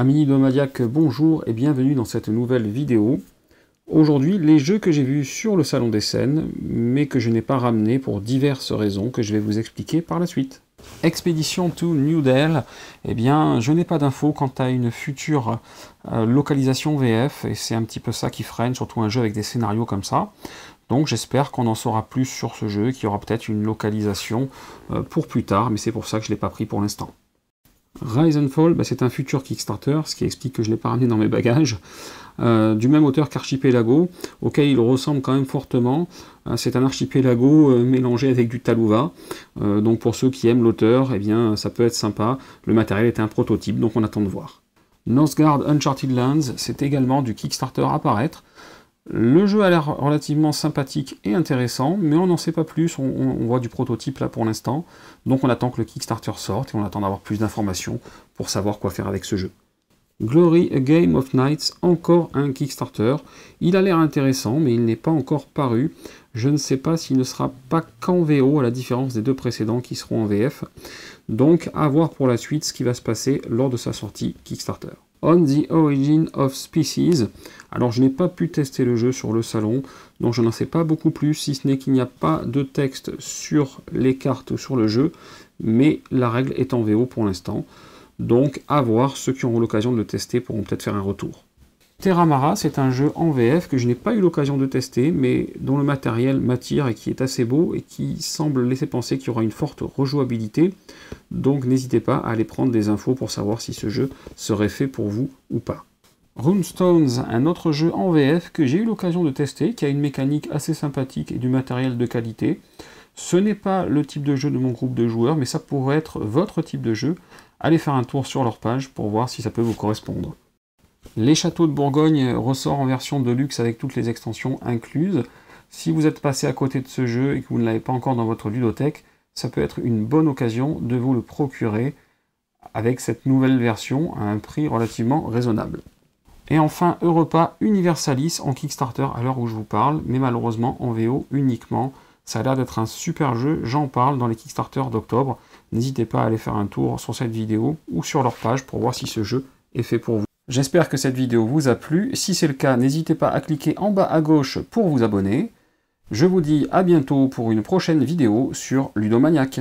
Amis ludomaniaques, bonjour et bienvenue dans cette nouvelle vidéo. Aujourd'hui, les jeux que j'ai vus sur le Salon des Scènes, mais que je n'ai pas ramenés pour diverses raisons que je vais vous expliquer par la suite. Expedition to New Dale, eh bien, je n'ai pas d'infos quant à une future localisation VF, et c'est un petit peu ça qui freine, surtout un jeu avec des scénarios comme ça. Donc j'espère qu'on en saura plus sur ce jeu, qu'il y aura peut-être une localisation pour plus tard, mais c'est pour ça que je ne l'ai pas pris pour l'instant. Rise and Fall, c'est un futur Kickstarter, ce qui explique que je ne l'ai pas ramené dans mes bagages, du même auteur qu'Archipelago, auquel il ressemble quand même fortement. C'est un archipelago mélangé avec du Talouva, donc pour ceux qui aiment l'auteur, eh bien ça peut être sympa. Le matériel est un prototype, donc on attend de voir. Northgard Uncharted Lands, c'est également du Kickstarter à paraître. Le jeu a l'air relativement sympathique et intéressant, mais on n'en sait pas plus, on voit du prototype là pour l'instant, donc on attend que le Kickstarter sorte et on attend d'avoir plus d'informations pour savoir quoi faire avec ce jeu. Glory, A Game of Nights, encore un Kickstarter. Il a l'air intéressant, mais il n'est pas encore paru. Je ne sais pas s'il ne sera pas qu'en VO, à la différence des deux précédents qui seront en VF. Donc, à voir pour la suite ce qui va se passer lors de sa sortie Kickstarter. On the Origin of Species. Alors, je n'ai pas pu tester le jeu sur le salon, donc je n'en sais pas beaucoup plus, si ce n'est qu'il n'y a pas de texte sur les cartes ou sur le jeu, mais la règle est en VO pour l'instant. Donc, à voir, ceux qui auront l'occasion de le tester pourront peut-être faire un retour. Terramara, c'est un jeu en VF que je n'ai pas eu l'occasion de tester, mais dont le matériel m'attire et qui est assez beau et qui semble laisser penser qu'il y aura une forte rejouabilité. Donc, n'hésitez pas à aller prendre des infos pour savoir si ce jeu serait fait pour vous ou pas. Runestones, un autre jeu en VF que j'ai eu l'occasion de tester, qui a une mécanique assez sympathique et du matériel de qualité. Ce n'est pas le type de jeu de mon groupe de joueurs, mais ça pourrait être votre type de jeu. Allez faire un tour sur leur page pour voir si ça peut vous correspondre. Les Châteaux de Bourgogne ressort en version de luxe avec toutes les extensions incluses. Si vous êtes passé à côté de ce jeu et que vous ne l'avez pas encore dans votre ludothèque, ça peut être une bonne occasion de vous le procurer avec cette nouvelle version à un prix relativement raisonnable. Et enfin, Europa Universalis en Kickstarter à l'heure où je vous parle, mais malheureusement en VO uniquement. Ça a l'air d'être un super jeu, j'en parle dans les Kickstarter d'octobre. N'hésitez pas à aller faire un tour sur cette vidéo ou sur leur page pour voir si ce jeu est fait pour vous. J'espère que cette vidéo vous a plu. Si c'est le cas, n'hésitez pas à cliquer en bas à gauche pour vous abonner. Je vous dis à bientôt pour une prochaine vidéo sur Ludomaniac.